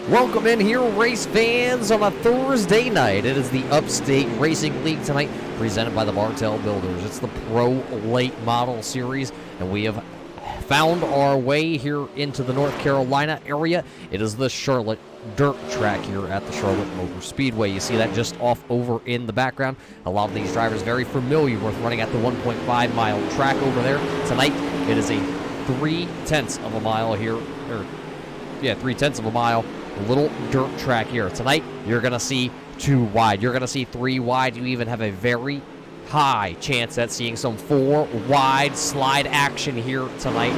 Welcome in here, race fans, on a Thursday night. It is the Upstate Racing League tonight, presented by the Bartel Builders. It's the Pro Late Model Series, and we have found our way here into the North Carolina area. It is the Charlotte dirt track here at the Charlotte Motor Speedway. You see that just off over in the background. A lot of these drivers very familiar with running at the 1.5-mile track over there. Tonight, it is a 3/10 of a mile here, 3/10 of a mile. Little dirt track here. Tonight, you're going to see 2 wide. You're going to see 3 wide. You even have a very high chance at seeing some 4 wide slide action here tonight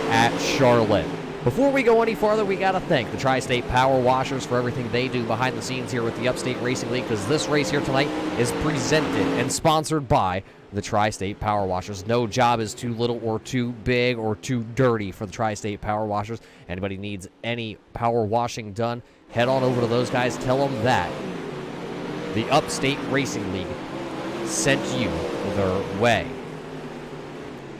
at Charlotte. Before we go any farther, we got to thank the Tri-State Power Washers for everything they do behind the scenes here with the Upstate Racing League, because this race here tonight is presented and sponsored by the Tri-State Power Washers. No job is too little or too big or too dirty for the Tri-State Power Washers. Anybody needs any power washing done, head on over to those guys. Tell them that the Upstate Racing League sent you their way.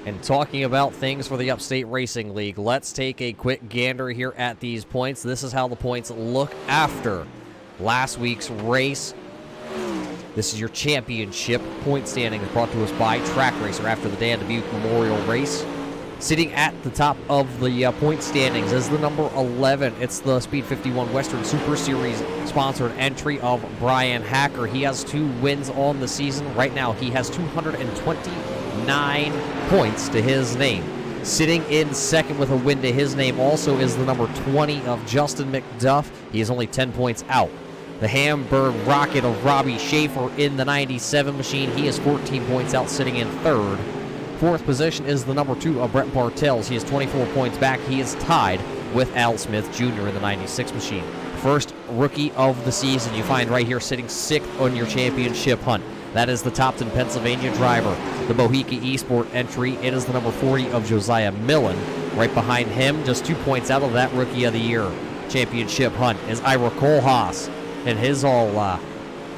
And talking about things for the Upstate Racing League, let's take a quick gander here at these points. This is how the points look after last week's race. This is your championship point standing brought to us by Track Racer after the Dan Dubuque Memorial Race. Sitting at the top of the point standings is the number 11. It's the Speed 51 Western Super Series sponsored entry of Brian Hacker. He has 2 wins on the season. Right now, he has 229 points to his name. Sitting in second with a win to his name also is the number 20 of Justin McDuff. He is only 10 points out. The Hamburg Rocket of Robbie Schaefer in the 97 machine. He is 14 points out, sitting in third. Fourth position is the number 2 of Brett Bartel. He is 24 points back. He is tied with Al Smith Jr. in the 96 machine. First rookie of the season you find right here sitting 6th on your championship hunt. That is the Topton, Pennsylvania driver, the Bohica Esport entry. It is the number 40 of Josiah Millen. Right behind him, just 2 points out of that Rookie of the Year championship hunt, is Ira Kohlhaas and his all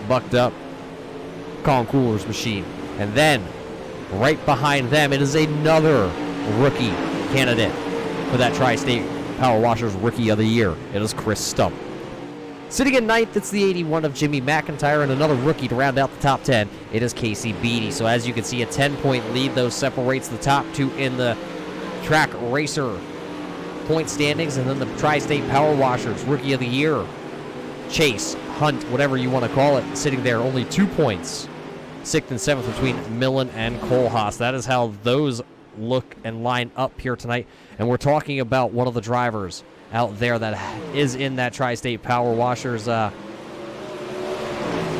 bucked up Concours machine. And then, right behind them, it is another rookie candidate for that Tri-State Power Washers Rookie of the Year. It is Chris Stump. Sitting in 9th, it's the 81 of Jimmy McIntyre, and another rookie to round out the top 10. It is Casey Beatty. So as you can see, a 10-point lead, though, separates the top 2 in the Track Racer point standings, and then the Tri-State Power Washers Rookie of the Year. Chase, Hunt, whatever you want to call it, sitting there, only 2 points. 6th and 7th between Millen and Kohlhaas. That is how those look and line up here tonight. And we're talking about one of the drivers out there that is in that Tri-State Power Washers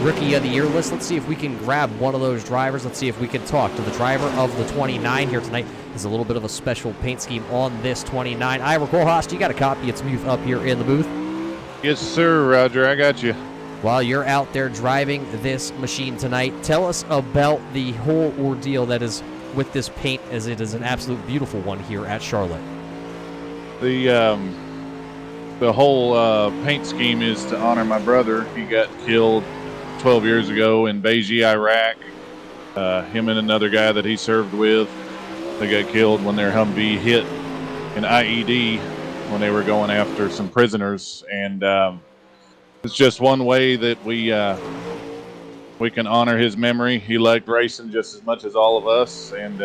Rookie of the Year list. Let's see if we can grab one of those drivers. Let's see if we can talk to the driver of the 29 here tonight. There's a little bit of a special paint scheme on this 29. Ira Kohlhaas, you got a copy of Smooth up here in the booth? Yes, sir, Roger. I got you. While you're out there driving this machine tonight, tell us about the whole ordeal that is with this paint, as it is an absolute beautiful one here at Charlotte. The whole paint scheme is to honor my brother. He got killed 12 years ago in Beiji, Iraq. Him and another guy that he served with, they got killed when their Humvee hit an IED when they were going after some prisoners. And it's just one way that we can honor his memory. He liked racing just as much as all of us, and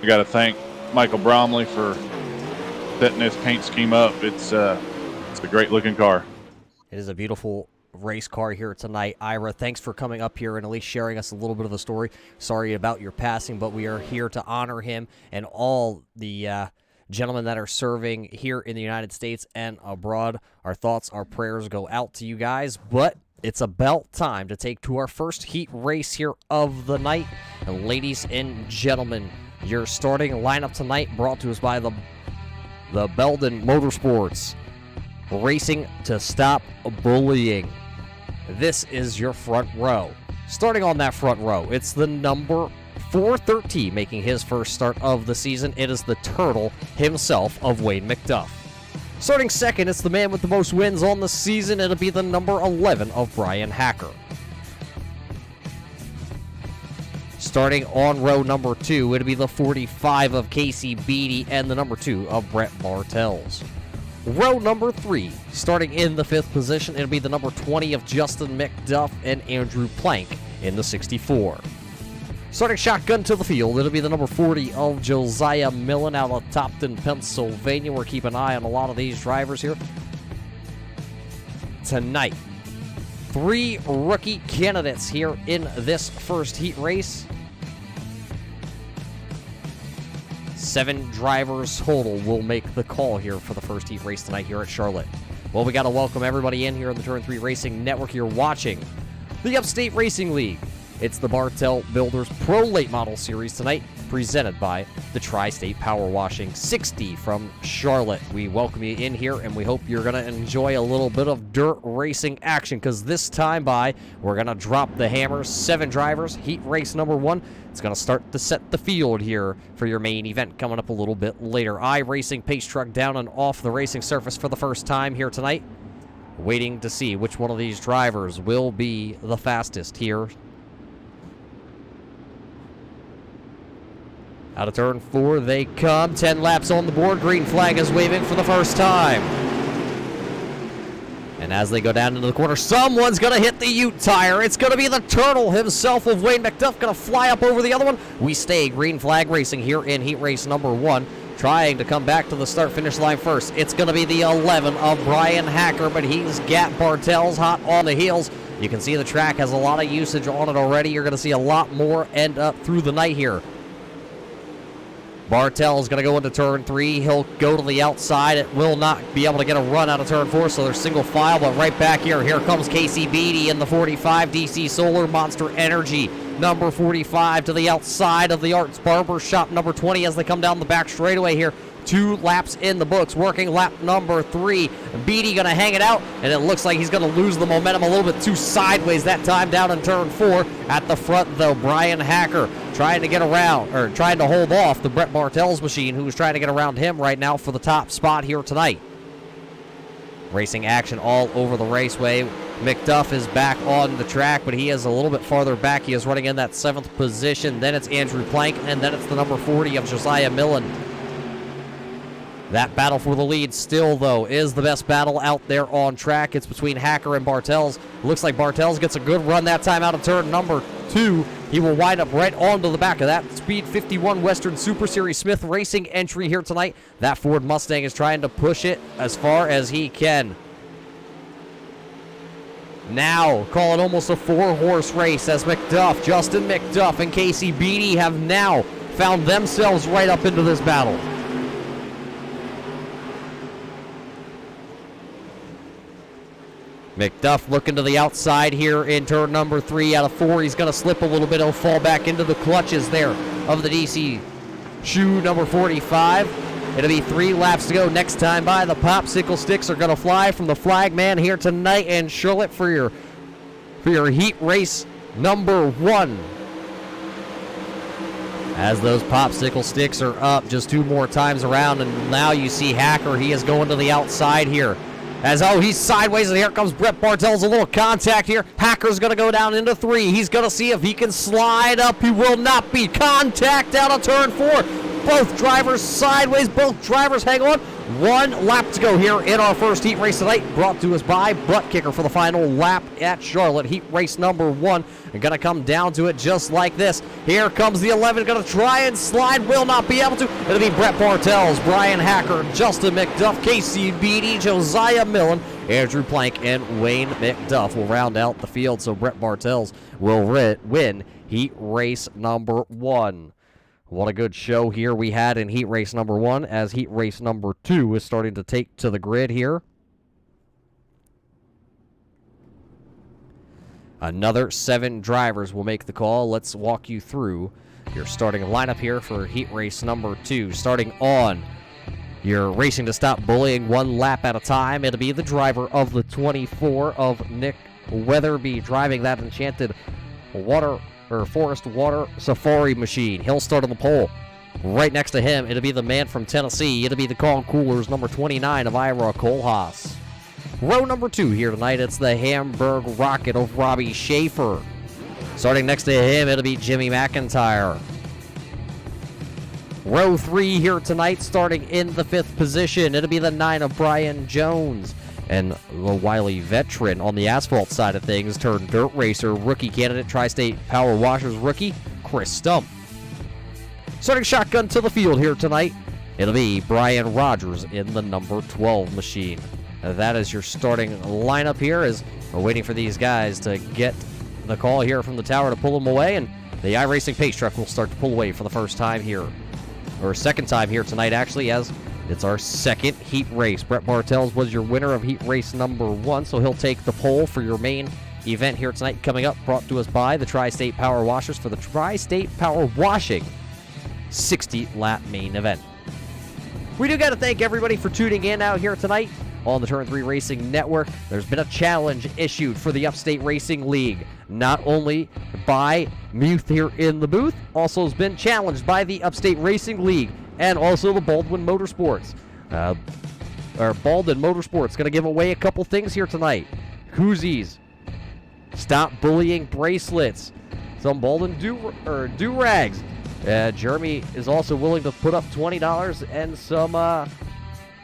we got to thank Michael Bromley for setting this paint scheme up. It's a great looking car. It is a beautiful race car here tonight. Ira, thanks for coming up here and at least sharing us a little bit of the story. Sorry about your passing, but we are here to honor him and all the gentlemen that are serving here in the United States and abroad. Our thoughts, our prayers go out to you guys, but it's about time to take to our first heat race here of the night. And ladies and gentlemen, your starting lineup tonight brought to us by the Belden Motorsports. Racing to stop bullying. This is your front row. Starting on that front row, it's the number 413 making his first start of the season. It is the Turtle himself of Wayne McDuff. Starting second, it's the man with the most wins on the season. It'll be the number 11 of Brian Hacker. Starting on row number 2, it'll be the 45 of Casey Beatty and the number 2 of Brett Bartels. Row number 3, starting in the 5th position, it'll be the number 20 of Justin McDuff and Andrew Plank in the 64. Starting shotgun to the field, it'll be the number 40 of Josiah Millen out of Topton, Pennsylvania. We're keeping an eye on a lot of these drivers here tonight. 3 rookie candidates here in this first heat race. 7 drivers total will make the call here for the first heat race tonight here at Charlotte. Well, we got to welcome everybody in here in the Turn 3 Racing Network. You're watching the Upstate Racing League. It's the Bartel Builders Pro Late Model Series tonight, presented by the Tri-State Power Washing 60 from Charlotte. We welcome you in here, and we hope you're going to enjoy a little bit of dirt racing action, because this time by, we're going to drop the hammers. 7 drivers, heat race number 1. It's going to start to set the field here for your main event coming up a little bit later. iRacing pace truck down and off the racing surface for the first time here tonight. Waiting to see which one of these drivers will be the fastest here. Out of turn 4 they come. 10 laps on the board. Green flag is waving for the first time. And as they go down into the corner, someone's going to hit the Ute tire. It's going to be the Turtle himself of Wayne McDuff. Going to fly up over the other one. We stay green flag racing here in heat race number 1. Trying to come back to the start-finish line first. It's going to be the 11 of Brian Hacker, but he's got Bartel's hot on the heels. You can see the track has a lot of usage on it already. You're going to see a lot more end up through the night here. Bartel's going to go into turn 3. He'll go to the outside. It will not be able to get a run out of turn 4, so they're single file, but right back here. Here comes Casey Beatty in the 45. DC Solar Monster Energy, number 45, to the outside of the Arts Barber Shop, number 20, as they come down the back straightaway here. 2 laps in the books, working lap number 3. Beatty going to hang it out, and it looks like he's going to lose the momentum a little bit too sideways that time down in turn 4. At the front, though, Brian Hacker trying to get around, or trying to hold off the Brett Bartel's machine, who's trying to get around him right now for the top spot here tonight. Racing action all over the raceway. McDuff is back on the track, but he is a little bit farther back. He is running in that 7th position. Then it's Andrew Plank, and then it's the number 40 of Josiah Millen. That battle for the lead still, though, is the best battle out there on track. It's between Hacker and Bartels. Looks like Bartels gets a good run that time out of turn number 2. He will wind up right onto the back of that Speed 51 Western Super Series Smith Racing entry here tonight. That Ford Mustang is trying to push it as far as he can. Now, call it almost a 4-horse race as McDuff, Justin McDuff, and Casey Beatty have now found themselves right up into this battle. McDuff looking to the outside here in turn number 3 out of 4. He's going to slip a little bit. He'll fall back into the clutches there of the DC shoe number 45. It'll be 3 laps to go. Next time by, the popsicle sticks are going to fly from the flag man here tonight in Charlotte for your heat race number 1. As those popsicle sticks are up just 2 more times around, and now you see Hacker. He is going to the outside here. He's sideways, and here comes Brett Bartel's a little contact here. Hacker's going to go down into 3. He's going to see if he can slide up. He will not be. Contact out of turn 4. Both drivers sideways. Both drivers hang on. 1 lap to go here in our first heat race tonight. Brought to us by Butt Kicker for the final lap at Charlotte. Heat race number 1. And going to come down to it just like this. Here comes the 11. Going to try and slide. Will not be able to. It'll be Brett Bartels, Brian Hacker, Justin McDuff, Casey Beatty, Josiah Millen, Andrew Plank, and Wayne McDuff will round out the field. So Brett Bartels will win heat race number 1. What a good show here we had in heat race number 1, as heat race number 2 is starting to take to the grid here. Another 7 drivers will make the call. Let's walk you through your starting lineup here for heat race number 2. Starting on your Racing to Stop Bullying 1 lap at a time. It'll be the driver of the 24 of Nick Weatherby, driving that enchanted forest water safari machine. He'll start on the pole. Right next to him, it'll be the man from Tennessee. It'll be the Con Coolers, number 29 of Ira Kohlhaas. Row number 2 here tonight, it's the Hamburg Rocket of Robbie Schaefer. Starting next to him, it'll be Jimmy McIntyre. Row 3 here tonight, starting in the 5th position. It'll be the 9 of Brian Jones. And the wily veteran on the asphalt side of things turned dirt racer, rookie candidate, Tri-State Power Washers rookie, Chris Stump. Starting shotgun to the field here tonight, it'll be Brian Rogers in the number 12 machine. That is your starting lineup here as we're waiting for these guys to get the call here from the tower to pull them away, and the iRacing pace truck will start to pull away for the first time here, or second time here tonight actually, as it's our second heat race. Brett Bartels was your winner of heat race number 1, so he'll take the pole for your main event here tonight. Coming up, brought to us by the Tri-State Power Washers for the Tri-State Power Washing 60-lap main event. We do got to thank everybody for tuning in out here tonight on the Turn 3 Racing Network. There's been a challenge issued for the Upstate Racing League, not only by Muth here in the booth, also has been challenged by the Upstate Racing League and also the Baldwin Motorsports. Baldwin Motorsports going to give away a couple things here tonight. Koozies, stop bullying bracelets, some Baldwin do-rags. Jeremy is also willing to put up $20 and some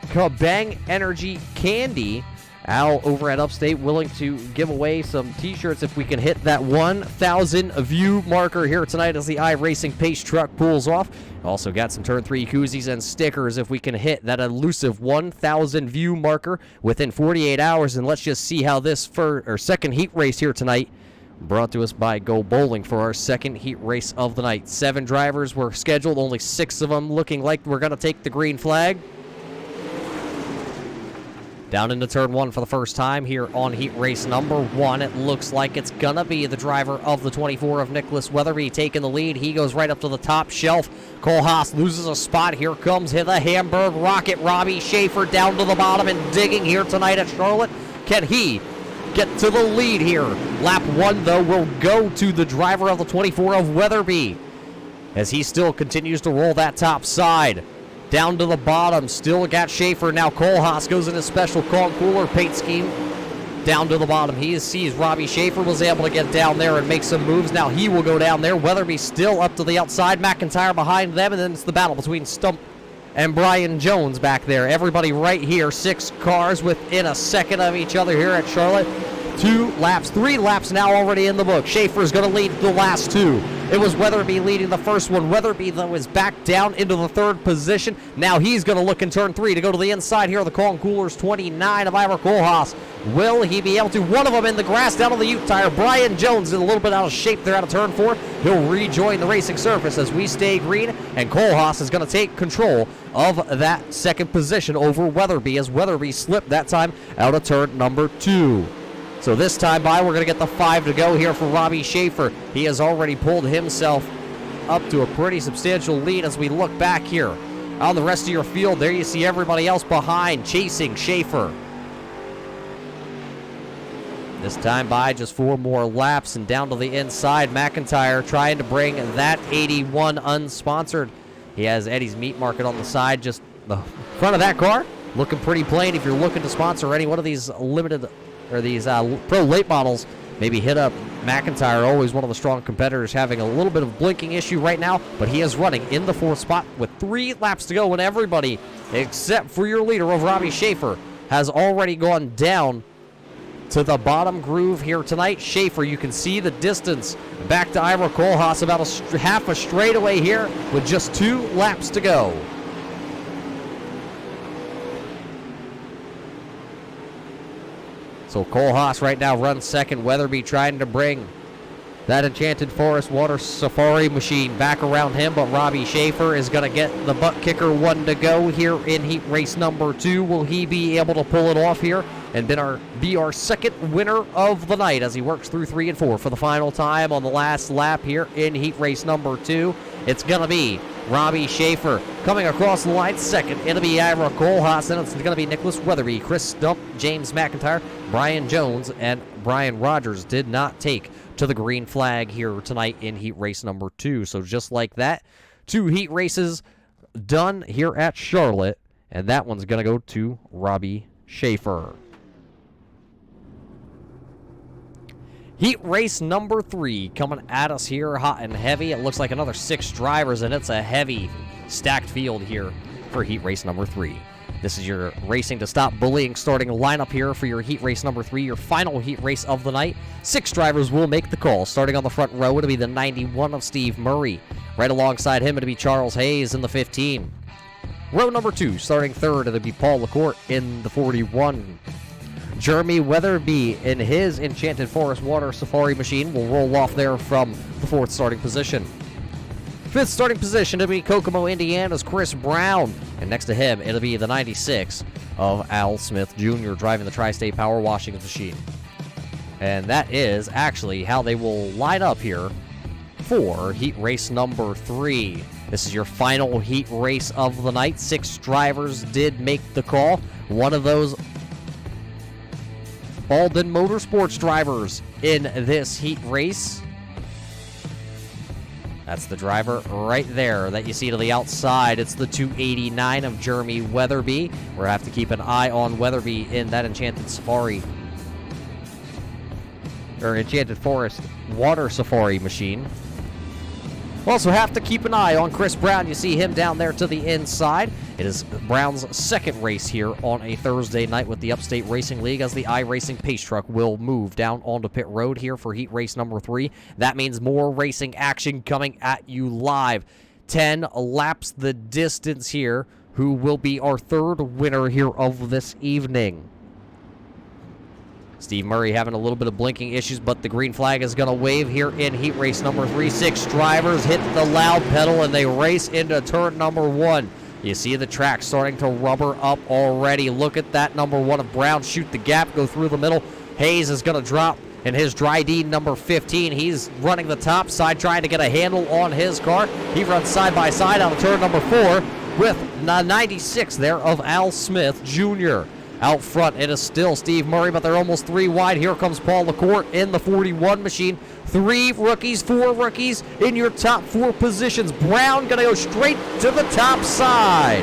Kabang Energy candy. Al over at Upstate willing to give away some t-shirts if we can hit that 1,000 view marker here tonight as the iRacing pace truck pulls off. Also got some Turn 3 koozies and stickers if we can hit that elusive 1,000 view marker within 48 hours. And let's just see how this second heat race here tonight, brought to us by Go Bowling for our second heat race of the night. 7 drivers were scheduled, only 6 of them looking like we're going to take the green flag. Down into turn 1 for the first time here on heat race number 1. It looks like it's going to be the driver of the 24 of Nicholas Weatherby taking the lead. He goes right up to the top shelf. Cole Haas loses a spot. Here comes the Hamburg Rocket. Robbie Schaefer down to the bottom and digging here tonight at Charlotte. Can he get to the lead here? Lap 1, though, will go to the driver of the 24 of Weatherby as he still continues to roll that top side. Down to the bottom, still got Schaefer. Now Cole Haas goes in his special cooler paint scheme. Down to the bottom, he sees Robbie Schaefer was able to get down there and make some moves. Now he will go down there. Weatherby still up to the outside. McIntyre behind them, and then it's the battle between Stump and Brian Jones back there. Everybody right here, 6 cars within a second of each other here at Charlotte. 2 laps, 3 laps now already in the book. Schaefer's going to lead the last 2. It was Weatherby leading the first one. Weatherby, though, is back down into the 3rd position. Now he's going to look in turn 3 to go to the inside here of the Coolers 29 of Ira Kohlhaas. Will he be able to? One of them in the grass down on the Ute tire. Brian Jones is a little bit out of shape there out of turn 4. He'll rejoin the racing surface as we stay green, and Kohlhaas is going to take control of that 2nd position over Weatherby as Weatherby slipped that time out of turn number 2. So this time by, we're going to get the 5 to go here for Robbie Schaefer. He has already pulled himself up to a pretty substantial lead as we look back here. On the rest of your field, there you see everybody else behind, chasing Schaefer. This time by, just 4 more laps, and down to the inside, McIntyre trying to bring that 81 unsponsored. He has Eddie's Meat Market on the side, just the front of that car. Looking pretty plain if you're looking to sponsor any one of these limited or these pro late models, maybe hit up McIntyre, always one of the strong competitors, having a little bit of blinking issue right now, but he is running in the 4th spot with 3 laps to go, and everybody except for your leader of Robbie Schaefer has already gone down to the bottom groove here tonight. Schaefer, you can see the distance back to Ira Kohlhaas, about half a straightaway here with just 2 laps to go. So Kohlhaas right now runs 2nd. Weatherby trying to bring that Enchanted Forest Water Safari machine back around him, but Robbie Schaefer is going to get the butt kicker 1 to go here in heat race number 2. Will he be able to pull it off here and be our 2nd winner of the night as he works through 3 and 4 for the final time on the last lap here in heat race number 2? It's going to be Robbie Schaefer coming across the line 2nd. It'll be Ira Kohlhaas, and it's going to be Nicholas Weatherby, Chris Stump, James McIntyre, Brian Jones, and Brian Rogers did not take to the green flag here tonight in heat race number 2. So just like that, 2 heat races done here at Charlotte, and that one's going to go to Robbie Schaefer. Heat race number 3 coming at us here hot and heavy. It looks like another 6 drivers, and it's a heavy stacked field here for heat race number 3. This is your racing to stop bullying starting lineup here for your heat race number 3, your final heat race of the night. 6 drivers will make the call. Starting on the front row, it'll be the 91 of Steve Murray. Right alongside him, it'll be Charles Hayes in the 15. Row number 2, starting third, it'll be Paul LaCourte in the 41. Jeremy Weatherby in his Enchanted Forest Water Safari machine will roll off there from the 4th starting position. 5th starting position, it'll be Kokomo, Indiana's Chris Brown. And next to him, it'll be the 96 of Al Smith Jr. driving the Tri-State Power Washing Machine. And that is actually how they will line up here for heat race number 3. This is your final heat race of the night. 6 drivers did make the call. One of those Alden Motorsports drivers in this heat race. That's the driver right there that you see to the outside. It's the 289 of Jeremy Weatherby. We're going to have to keep an eye on Weatherby in that Enchanted Safari, or Enchanted Forest Water Safari machine. We'll also have to keep an eye on Chris Brown. You see him down there to the inside. It is Brown's 2nd race here on a Thursday night with the Upstate Racing League, as the iRacing Pace Truck will move down onto pit road here for heat race number 3. That means more racing action coming at you live. 10 laps the distance here. Who will be our 3rd winner here of this evening? Steve Murray having a little bit of blinking issues, but the green flag is going to wave here in heat race number 3. 6 drivers hit the loud pedal, and they race into turn number 1. You see the track starting to rubber up already. Look at that number 1 of Brown shoot the gap, go through the middle. Hayes is going to drop in his Dry D number 15. He's running the top side, trying to get a handle on his car. He runs side by side out of turn number 4 with the 96 there of Al Smith Jr. Out front, it is still Steve Murray, but they're almost 3 wide. Here comes Paul LaCourte in the 41 machine. 3 rookies, 4 rookies in your top 4 positions. Brown going to go straight to the top side,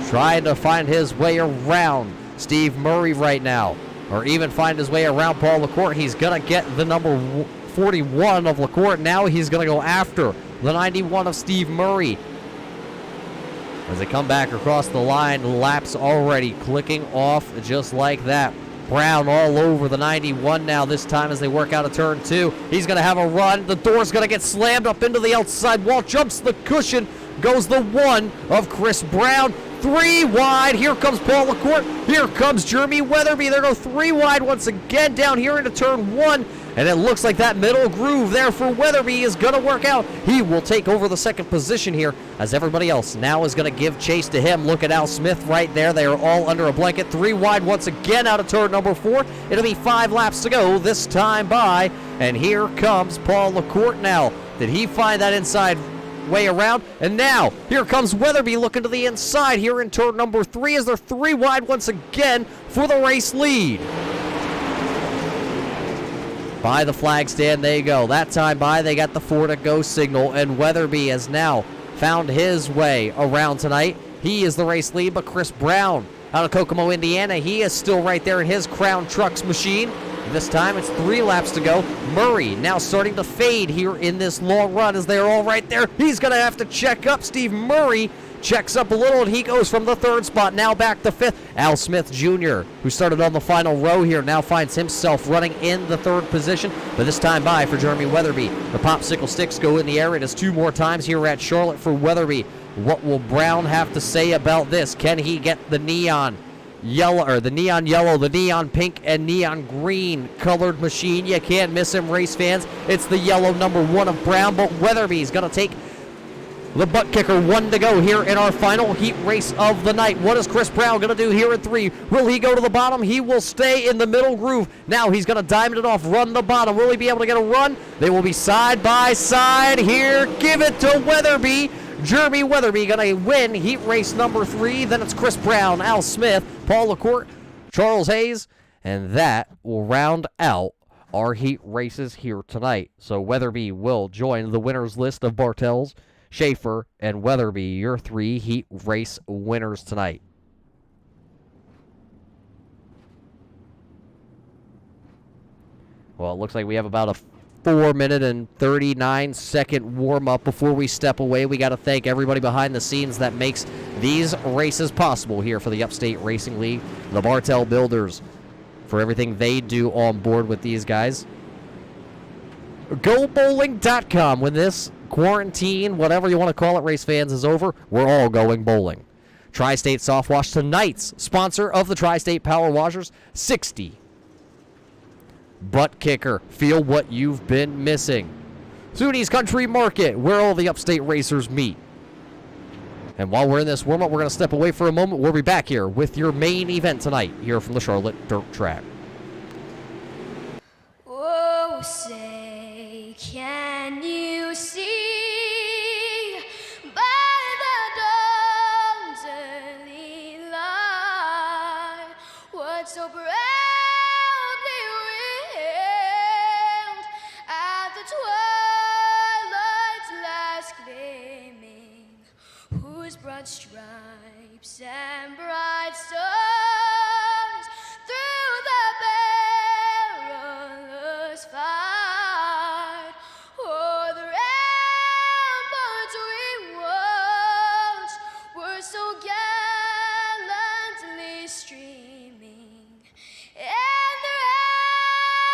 trying to find his way around Steve Murray right now, or even find his way around Paul LaCourte. He's going to get the number 41 of LaCourte. Now he's going to go after the 91 of Steve Murray. As they come back across the line, laps already clicking off just like that. Brown all over the 91 now, this time as they work out of turn 2. He's going to have a run. The door's going to get slammed up into the outside wall. Jumps the cushion. Goes the 1 of Chris Brown. 3 wide. Here comes Paul LaCourte. Here comes Jeremy Weatherby. They go 3 wide once again down here into turn 1. And it looks like that middle groove there for Weatherby is going to work out. He will take over the 2nd position here, as everybody else now is going to give chase to him. Look at Al Smith right there. They are all under a blanket. 3 wide once again out of turn number 4. It'll be 5 laps to go this time by. And here comes Paul LaCourte now. Did he find that inside way around? And now, here comes Weatherby looking to the inside here in turn number 3 as they're 3 wide once again for the race lead. By the flag stand they go. That time by, they got the 4 to go signal, and Weatherby has now found his way around tonight. He is the race lead, but Chris Brown out of Kokomo, Indiana, he is still right there in his Crown Trucks machine. This time it's 3 laps to go. Murray now starting to fade here in this long run as they're all right there. He's going to have to check up. Steve Murray checks up a little, and he goes from the 3rd spot now back to 5th. Al Smith Jr., who started on the final row here, now finds himself running in the 3rd position, but this time by for Jeremy Weatherby. The popsicle sticks go in the air. It is 2 more times here at Charlotte for Weatherby. What will Brown have to say about this? Can he get the neon yellow, or the neon yellow, the neon pink, and neon green colored machine? You can't miss him, race fans. It's the yellow number 1 of Brown, but Weatherby's going to take the butt kicker. 1 to go here in our final heat race of the night. What is Chris Brown going to do here at 3? Will he go to the bottom? He will stay in the middle groove. Now he's going to diamond it off, run the bottom. Will he be able to get a run? They will be side by side here. Give it to Weatherby. Jeremy Weatherby going to win heat race number 3. Then it's Chris Brown, Al Smith, Paul LaCourte, Charles Hayes, and that will round out our heat races here tonight. So Weatherby will join the winners list of Bartels, Schaefer, and Weatherby, your 3 heat race winners tonight. Well, it looks like we have about a 4-minute and 39-second warm-up before we step away. We got to thank everybody behind the scenes that makes these races possible here for the Upstate Racing League, the Bartel Builders, for everything they do on board with these guys. GoBowling.com. When this quarantine, whatever you want to call it, race fans, is over, we're all going bowling. Tri-State Soft Wash, tonight's sponsor of the Tri-State Power Washers, 60. Butt Kicker, feel what you've been missing. Suny's Country Market, where all the upstate racers meet. And while we're in this warm-up, we're going to step away for a moment. We'll be back here with your main event tonight here from the Charlotte Dirt Track. Oh, say, can you see by the dawn's early light what so proudly wailed at the twilight's last gleaming, whose broad stripes and bright stars through the perilous fight o'er the ramparts we watched were so gallantly streaming, and the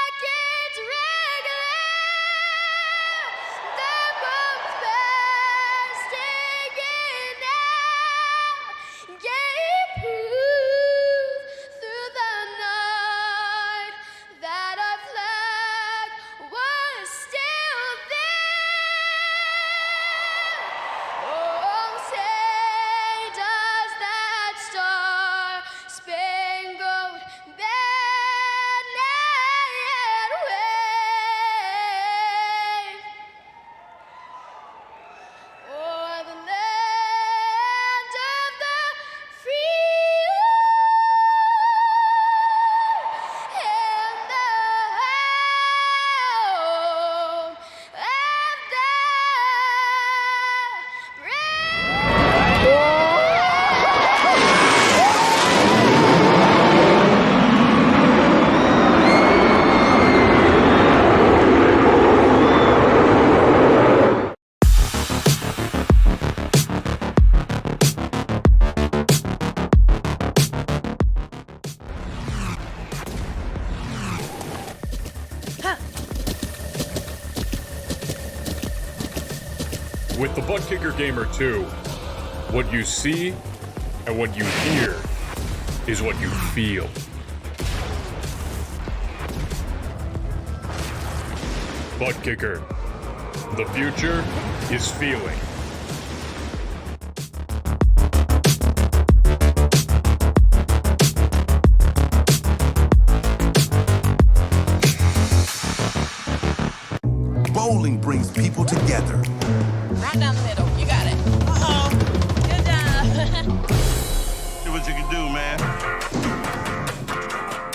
racket's regular, the bombs bursting in air, gave proof through the night that our flag was still there. Oh, say does that star-spangled banner yet wave o'er the land of the free and the home of the With the Butt Kicker Gamer 2, what you see and what you hear is what you feel. Butt Kicker. The future is feeling. Bowling brings people together. Right down the middle. You got it. Uh-oh. Good job. See what you can do, man.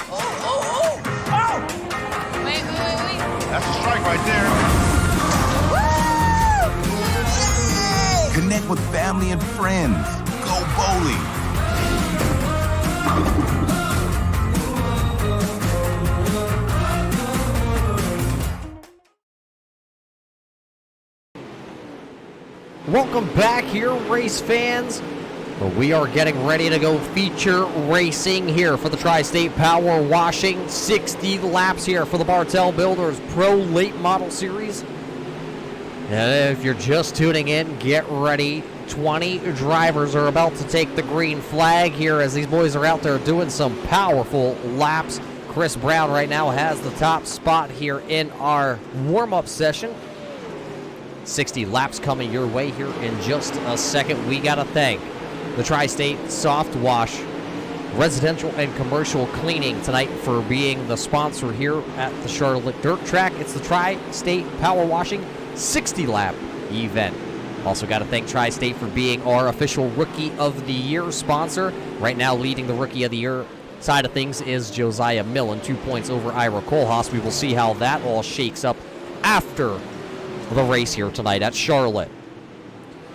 Oh. Wait. That's a strike right there. Connect with family and friends. Go bowling. Welcome back here, race fans. We are getting ready to go feature racing here for the Tri-State Power Washing. 60 laps here for the Bartel Builders Pro Late Model Series. And if you're just tuning in, get ready. 20 drivers are about to take the green flag here as these boys are out there doing some powerful laps. Chris Brown right now has the top spot here in our warm-up session. 60 laps coming your way here in just a second. We got to thank the Tri-State Soft Wash Residential and Commercial Cleaning tonight for being the sponsor here at the Charlotte Dirt Track. It's the Tri-State Power Washing 60-lap event. Also got to thank Tri-State for being our official Rookie of the Year sponsor. Right now leading the Rookie of the Year side of things is Josiah Millen, 2 points over Ira Kohlhaas. We will see how that all shakes up after the race here tonight at Charlotte.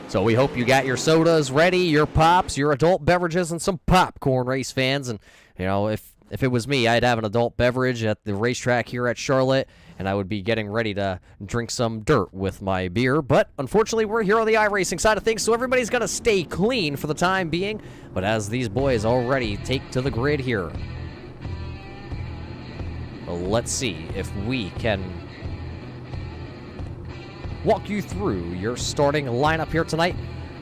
So we hope you got your sodas ready, your pops, your adult beverages, and some popcorn, race fans. And, you know, if If it was me, I'd have an adult beverage at the racetrack here at Charlotte, and I would be getting ready to drink some dirt with my beer. But unfortunately, we're here on the iRacing side of things, so everybody's going to stay clean for the time being. But as these boys already take to the grid here, well, let's see if we can walk you through your starting lineup here tonight.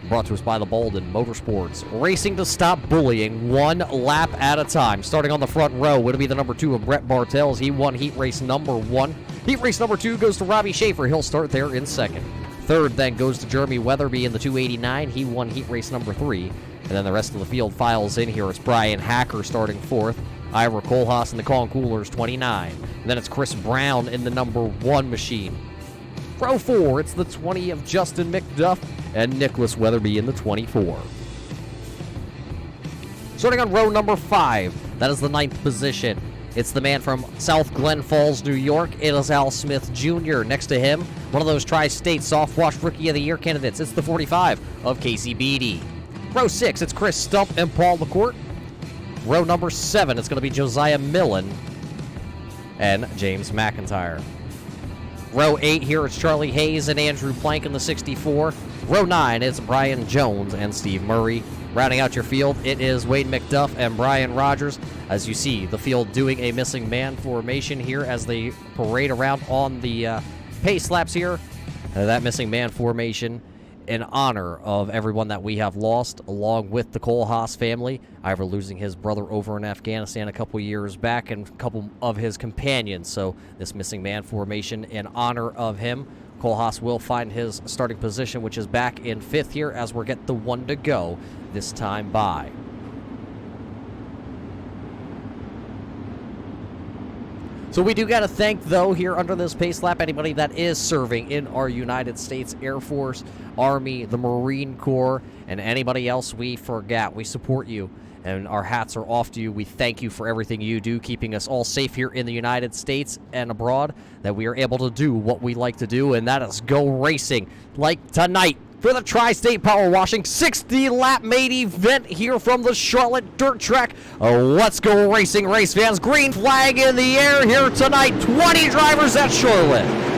Brought to us by the Bolden Motorsports. Racing to stop bullying, one lap at a time. Starting on the front row would be the number 2 of Brett Bartels. He won heat race number 1. Heat race number 2 goes to Robbie Schaefer. He'll start there in second. Third then goes to Jeremy Weatherby in the 289. He won heat race number 3. And then the rest of the field files in here. It's Brian Hacker starting 4th. Ira Kohlhaas in the Con Coolers 29. And then it's Chris Brown in the number 1 machine. Row 4, it's the 20 of Justin McDuff and Nicholas Weatherby in the 24. Starting on row number 5, that is the 9th position. It's the man from South Glen Falls, New York. It is Al Smith Jr. Next to him, one of those Tri-State Soft Wash Rookie of the Year candidates. It's the 45 of Casey Beatty. Row 6, it's Chris Stump and Paul LaCourte. Row number 7, it's going to be Josiah Millen and James McIntyre. Row 8 here, it's Charlie Hayes and Andrew Plank in the 64. Row 9, it's Brian Jones and Steve Murray. Rounding out your field, it is Wade McDuff and Brian Rogers. As you see, the field doing a missing man formation here as they parade around on the pace laps here. That missing man formation in honor of everyone that we have lost, along with the Kohlhaas family. Ivor losing his brother over in Afghanistan a couple years back and a couple of his companions. So this missing man formation in honor of him. Kohlhaas will find his starting position, which is back in 5th here as we're getting the 1 to go this time by. So we do got to thank, though, here under this pace lap, anybody that is serving in our United States Air Force, Army, the Marine Corps, and anybody else we forgot. We support you, and our hats are off to you. We thank you for everything you do, keeping us all safe here in the United States and abroad, that we are able to do what we like to do, and that is go racing like tonight. For the Tri-State Power Washing 60-lap main event here from the Charlotte Dirt Track. Let's go racing, race fans. Green flag in the air here tonight. 20 drivers at Charlotte.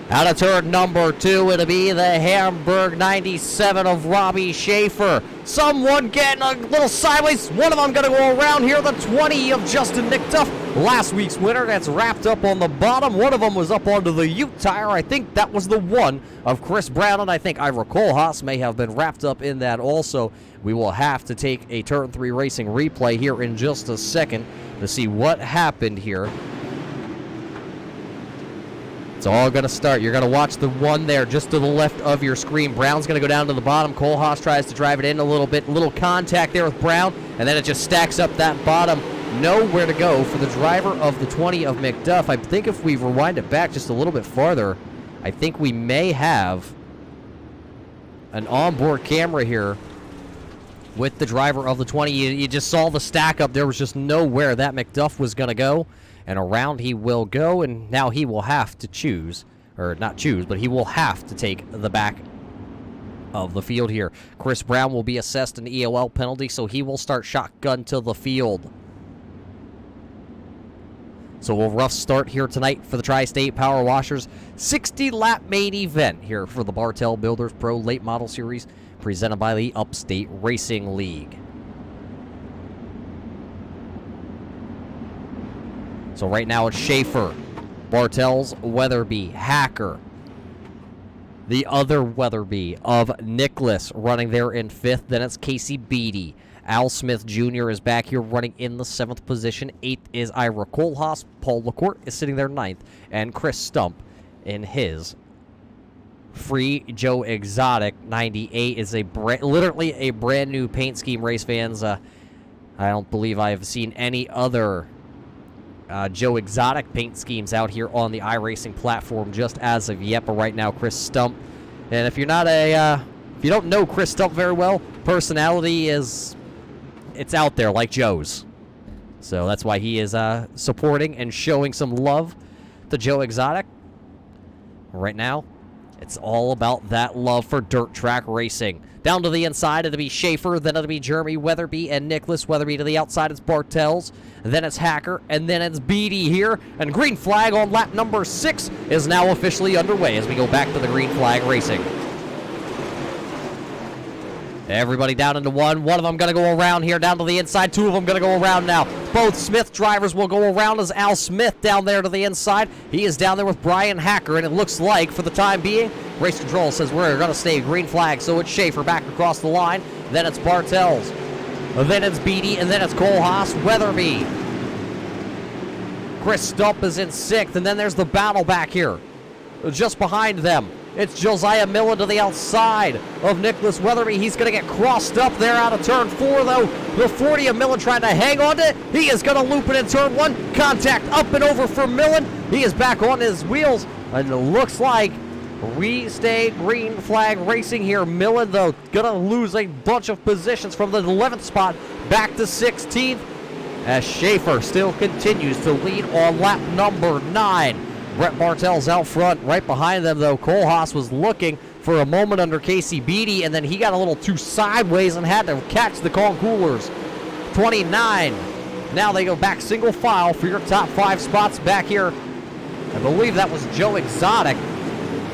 Out of turn number 2, it'll be the Hamburg 97 of Robbie Schaefer. Someone getting a little sideways. One of them going to go around here. The 20 of Justin McDuff. Last week's winner, that's wrapped up on the bottom. One of them was up onto the Ute tire. I think that was the one of Chris Brown, and I think Ira Kohlhaas may have been wrapped up in that also. We will have to take a Turn 3 Racing replay here in just a second to see what happened here. It's all going to start. You're going to watch the one there just to the left of your screen. Brown's going to go down to the bottom. Kohlhaas tries to drive it in a little bit. Little contact there with Brown, and then it just stacks up that bottom. Nowhere to go for the driver of the 20 of McDuff. I think if we rewind it back just a little bit farther, I think we may have an onboard camera here with the driver of the 20. You just saw the stack up. There was just nowhere that McDuff was going to go. And around he will go, and now he will have to choose, or not choose, but he will have to take the back of the field here. Chris Brown will be assessed an EOL penalty, so he will start shotgun to the field. So a rough start here tonight for the Tri-State Power Washers. 60-lap main event here for the Bartel Builders Pro Late Model Series, presented by the Upstate Racing League. So right now it's Schaefer, Bartels, Weatherby, Hacker. The other Weatherby of Nicholas running there in 5th. Then it's Casey Beatty. Al Smith Jr. is back here running in the 7th position. 8th is Ira Kohlhaas. Paul LaCourte is sitting there 9th. And Chris Stump in his free Joe Exotic 98 is literally a brand new paint scheme, race fans. I don't believe I've seen any other Joe Exotic paint schemes out here on the iRacing platform just as of yet. But right now, Chris Stump. And if you're not if you don't know Chris Stump very well, personality is, it's out there like Joe's. So that's why he is supporting and showing some love to Joe Exotic. Right now, It's all about that love for dirt track racing. Down to the inside, it'll be Schaefer, then it'll be Jeremy Weatherby and Nicholas Weatherby. To the outside, it's Bartels, then it's Hacker, and then it's Beatty here. And green flag on lap number 6 is now officially underway as we go back to the green flag racing. Everybody down into one. One of them going to go around here down to the inside. Two of them going to go around now. Both Smith drivers will go around as Al Smith down there to the inside. He is down there with Brian Hacker, and it looks like, for the time being, race control says we're going to stay green flag. So it's Schaefer back across the line. Then it's Bartels. Then it's Beatty, and then it's Kohlhaas, Weatherby. Chris Stump is in 6th, and then there's the battle back here. Just behind them, it's Josiah Miller to the outside of Nicholas Weatherby. He's going to get crossed up there out of turn 4, though. The 40 of Millen trying to hang on to it. He is going to loop it in turn 1. Contact up and over for Millen. He is back on his wheels, and it looks like we stay green flag racing here. Millen, though, going to lose a bunch of positions from the 11th spot back to 16th, as Schaefer still continues to lead on lap number 9. Brett Bartel's out front. Right behind them, though, Kohlhaas was looking for a moment under Casey Beatty, and then he got a little too sideways and had to catch the Concoolers. 29. Now they go back single file for your top 5 spots back here. I believe that was Joe Exotic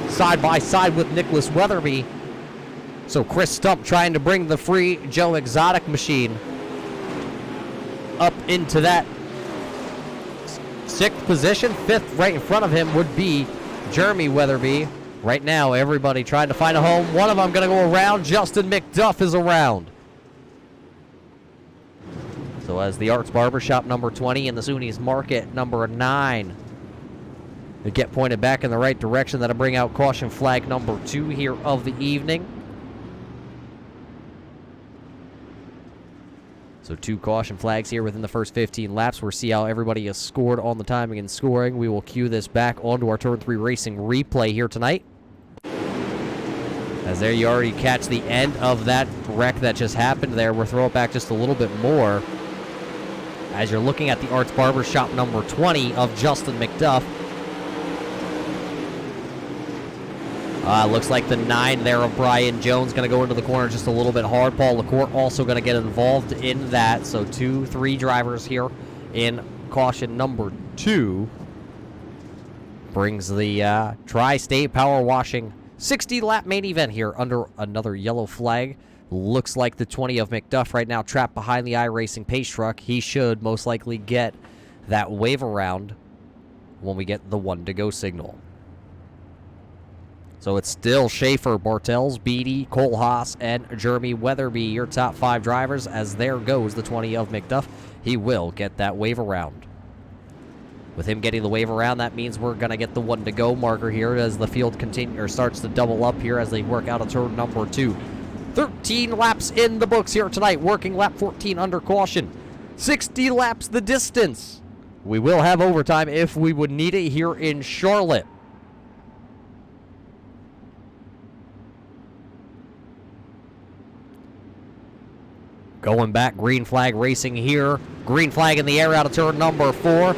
side by side with Nicholas Weatherby. So Chris Stump trying to bring the free Joe Exotic machine up into that 6th position. 5th right in front of him would be Jeremy Weatherby. Right now, everybody trying to find a home. One of them going to go around. Justin McDuff is around. So as the Arts Barbershop number 20 and the Zuni's Market number 9 they get pointed back in the right direction, that'll bring out caution flag number 2 here of the evening. So 2 caution flags here within the first 15 laps. We'll see how everybody has scored on the timing and scoring. We will cue this back onto our Turn 3 Racing replay here tonight. As there you already catch the end of that wreck that just happened there. We'll throw it back just a little bit more. As you're looking at the Arts Barbershop number 20 of Justin McDuff. Looks like the 9 there of Brian Jones going to go into the corner just a little bit hard. Paul LaCour also going to get involved in that. So 2-3 drivers here in caution number 2. Brings the Tri-State Power Washing 60-lap main event here under another yellow flag. Looks like the 20 of McDuff right now trapped behind the iRacing pace truck. He should most likely get that wave around when we get the 1 to go signal. So it's still Schaefer, Bartels, Beatty, Kohlhaas, and Jeremy Weatherby, your top 5 drivers, as there goes the 20 of McDuff. He will get that wave around. With him getting the wave around, that means we're going to get the 1 to go marker here as the field starts to double up here as they work out a turn number 2. 13 laps in the books here tonight, working lap 14 under caution. 60 laps the distance. We will have overtime if we would need it here in Charlotte. Going back, green flag racing here. Green flag in the air out of turn number 4.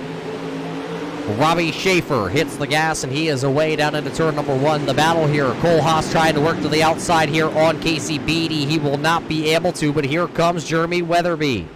Robbie Schaefer hits the gas, and he is away down into turn number 1. The battle here. Kohlhaas trying to work to the outside here on Casey Beatty. He will not be able to, but here comes Jeremy Weatherby.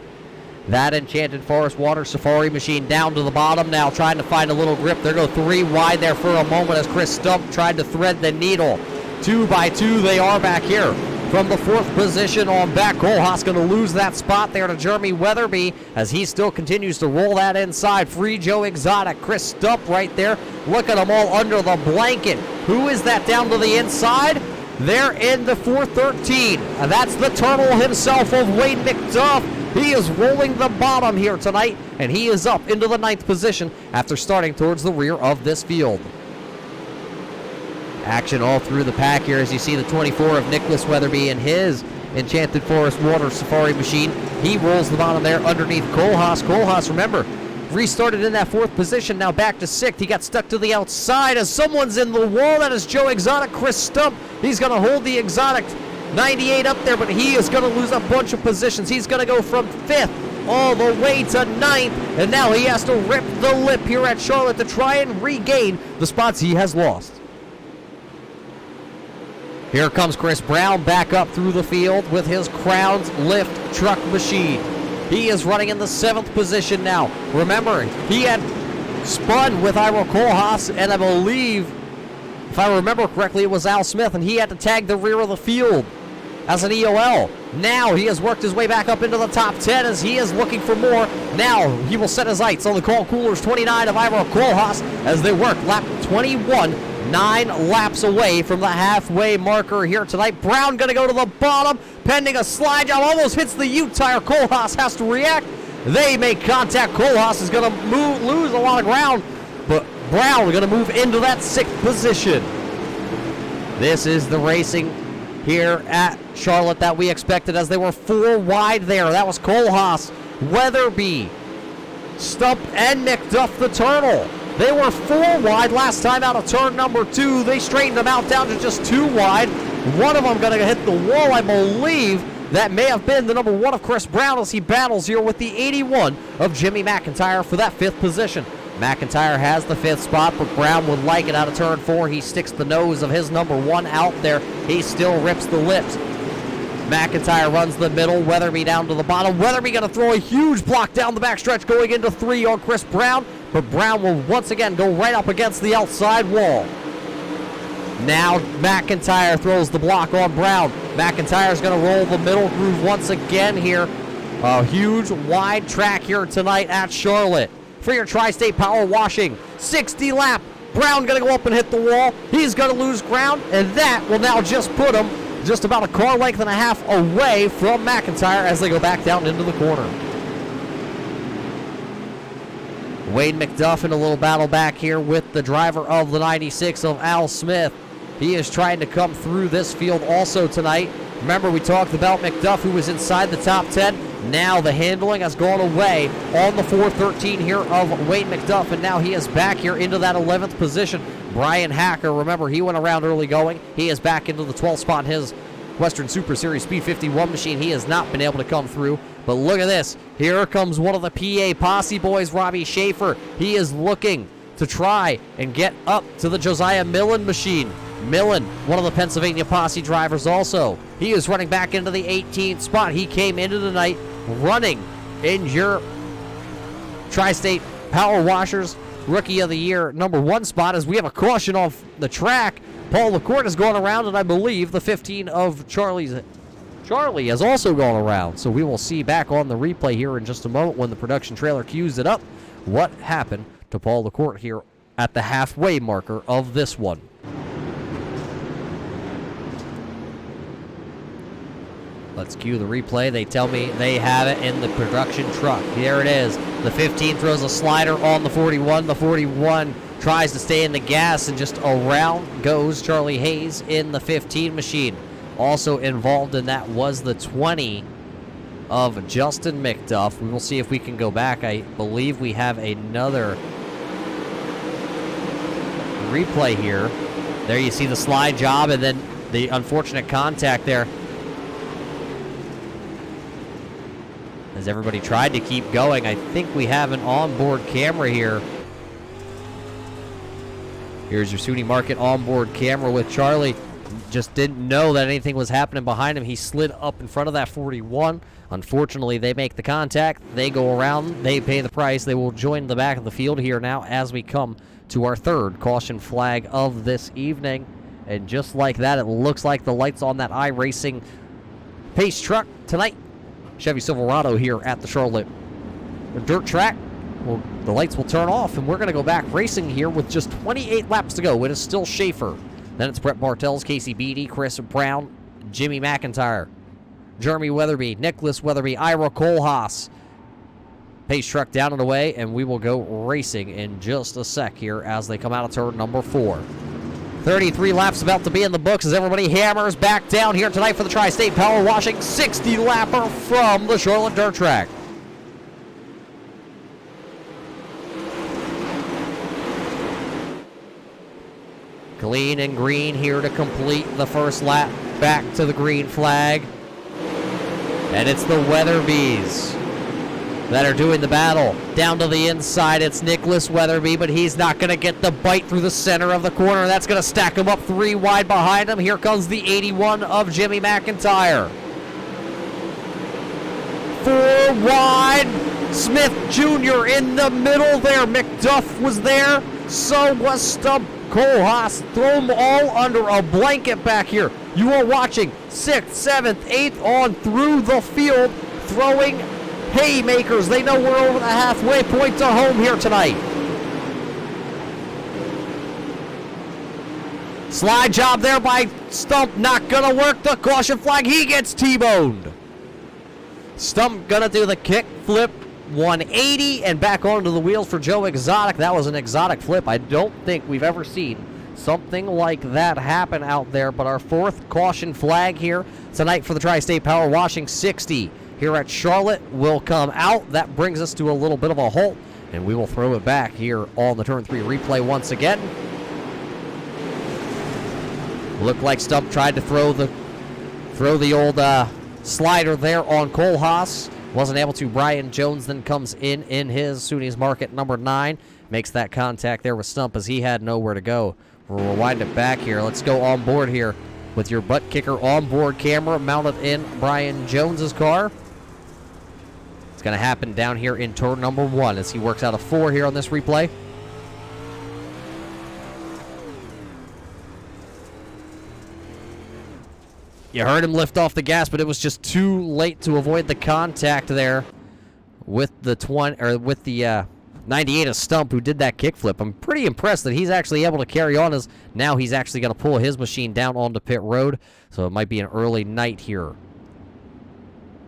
That Enchanted Forest Water Safari machine down to the bottom now, trying to find a little grip. There go 3 wide there for a moment as Chris Stump tried to thread the needle. 2 by 2 they are back here. From the 4th position on back, Kohlhaas going to lose that spot there to Jeremy Weatherby as he still continues to roll that inside. Free Joe Exotic, Chris Stump right there. Look at them all under the blanket. Who is that down to the inside? They're in the 413. That's the turtle himself of Wade McDuff. He is rolling the bottom here tonight, and he is up into the 9th position after starting towards the rear of this field. Action all through the pack here as you see the 24 of Nicholas Weatherby and his Enchanted Forest Water Safari machine. He rolls the bottom there underneath Kohlhaas. Kohlhaas, remember, restarted in that 4th position, now back to 6th. He got stuck to the outside as someone's in the wall. That is Joe Exotic, Chris Stump. He's going to hold the Exotic 98 up there, but he is going to lose a bunch of positions. He's going to go from 5th all the way to 9th, and now he has to rip the lip here at Charlotte to try and regain the spots he has lost. Here comes Chris Brown back up through the field with his Crowns Lift truck machine. He is running in the 7th position now. Remember, he had spun with Ira Kohlhaas, and I believe, if I remember correctly, it was Al Smith, and he had to tag the rear of the field as an EOL. Now he has worked his way back up into the top 10 as he is looking for more. Now he will set his sights on the Call Coolers 29 of Ira Kohlhaas as they work lap 21, 9 laps away from the halfway marker here tonight. Brown going to go to the bottom, pending a slide job, almost hits the U-tire. Kohlhaas has to react. They make contact. Kohlhaas is going to lose a lot of ground, but Brown going to move into that 6th position. This is the racing here at Charlotte that we expected, as they were 4 wide there. That was Kohlhaas, Weatherby, Stump, and McDuff the Turtle. They were 4 wide last time out of turn number 2. They straightened them out down to just 2 wide. One of them going to hit the wall, I believe. That may have been the number 1 of Chris Brown as he battles here with the 81 of Jimmy McIntyre for that 5th position. McIntyre has the 5th spot, but Brown would like it out of turn 4. He sticks the nose of his number 1 out there. He still rips the lips. McIntyre runs the middle, Weatherby down to the bottom. Weatherby going to throw a huge block down the backstretch going into 3 on Chris Brown, but Brown will once again go right up against the outside wall. Now McIntyre throws the block on Brown. McIntyre's going to roll the middle groove once again here. A huge wide track here tonight at Charlotte. For your Tri-State Power Washing 60 lap. Brown going to go up and hit the wall. He's going to lose ground, and that will now just put him just about a car length and a half away from McIntyre as they go back down into the corner. Wade McDuff in a little battle back here with the driver of the 96 of Al Smith. He is trying to come through this field also tonight. Remember, we talked about McDuff, who was inside the top 10. Now the handling has gone away on the 413 here of Wade McDuff, and now he is back here into that 11th position. Brian Hacker, remember, he went around early going. He is back into the 12th spot in his Western Super Series Speed 51 machine. He has not been able to come through, but look at this. Here comes one of the PA Posse boys, Robbie Schaefer. He is looking to try and get up to the Josiah Millen machine. Millen, one of the Pennsylvania Posse drivers also. He is running back into the 18th spot. He came into the night running in your Tri-State Power Washers Rookie of the Year number 1 spot, as we have a caution off the track. Paul LaCourte has gone around, and I believe the 15 of Charlie has also gone around. So we will see back on the replay here in just a moment when the production trailer cues it up what happened to Paul LaCourte here at the halfway marker of this one. Let's cue the replay. They tell me they have it in the production truck. Here it is. The 15 throws a slider on the 41. The 41 tries to stay in the gas, and just around goes Charlie Hayes in the 15 machine. Also involved in that was the 20 of Justin McDuff. We will see if we can go back. I believe we have another replay here. There you see the slide job, and then the unfortunate contact there. As everybody tried to keep going, I think we have an onboard camera here. Here's your SUNY Market onboard camera with Charlie. Just didn't know that anything was happening behind him. He slid up in front of that 41. Unfortunately, they make the contact. They go around. They pay the price. They will join the back of the field here now as we come to our 3rd caution flag of this evening. And just like that, it looks like the lights on that iRacing pace truck tonight. Chevy Silverado here at the Charlotte dirt track. Well, the lights will turn off, and we're going to go back racing here with just 28 laps to go. It is still Schaefer. Then it's Brett Bartels, Casey Beatty, Chris Brown, Jimmy McIntyre, Jeremy Weatherby, Nicholas Weatherby, Ira Kohlhaas. Pace truck down and away, and we will go racing in just a sec here as they come out of turn number 4. 33 laps about to be in the books as everybody hammers back down here tonight for the Tri-State Power Washing 60-lapper from the Charlotte dirt track. Clean and green here to complete the first lap back to the green flag. And it's the Weatherbys that are doing the battle. Down to the inside, it's Nicholas Weatherby, but he's not going to get the bite through the center of the corner. That's going to stack him up 3 wide behind him. Here comes the 81 of Jimmy McIntyre. 4 wide. Smith Jr. in the middle there. McDuff was there. So was Stump. Cole Haas, throw them all under a blanket back here. You are watching 6th, 7th, 8th on through the field, throwing haymakers. They know we're over the halfway point to home here tonight. Slide job there by Stump, not gonna work. The caution flag, he gets T-boned. Stump gonna do the kick flip 180 and back onto the wheels for Joe Exotic. That was an exotic flip. I don't think we've ever seen something like that happen out there, but our 4th caution flag here tonight for the Tri-State Power Washing 60 here at Charlotte will come out. That brings us to a little bit of a halt, and we will throw it back here on the Turn 3 replay once again. Looked like Stump tried to throw the old slider there on Cole Haas. Wasn't able to. Brian Jones then comes in his Sunni's Market number 9. Makes that contact there with Stump as he had nowhere to go. We'll rewind it back here. Let's go on board here with your butt kicker onboard camera mounted in Brian Jones's car. It's going to happen down here in turn number 1 as he works out a 4 here on this replay. You heard him lift off the gas, but it was just too late to avoid the contact there with the 98 of Stump, who did that kickflip. I'm pretty impressed that he's actually able to carry on, as now he's actually going to pull his machine down onto pit road, so it might be an early night here.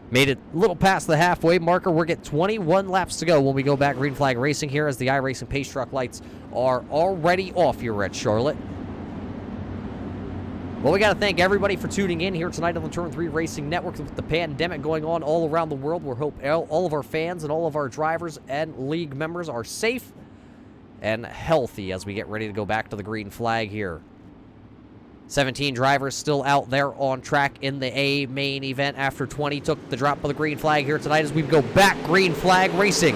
Made it a little past the halfway marker. We're getting 21 laps to go when we go back green flag racing here, as the iRacing Pace Truck lights are already off here at Charlotte. Well, we got to thank everybody for tuning in here tonight on the Turn 3 Racing Network. With the pandemic going on all around the world, we hope all of our fans and all of our drivers and league members are safe and healthy as we get ready to go back to the green flag here. 17 drivers still out there on track in the A main event after 20 took the drop of the green flag here tonight as we go back green flag racing.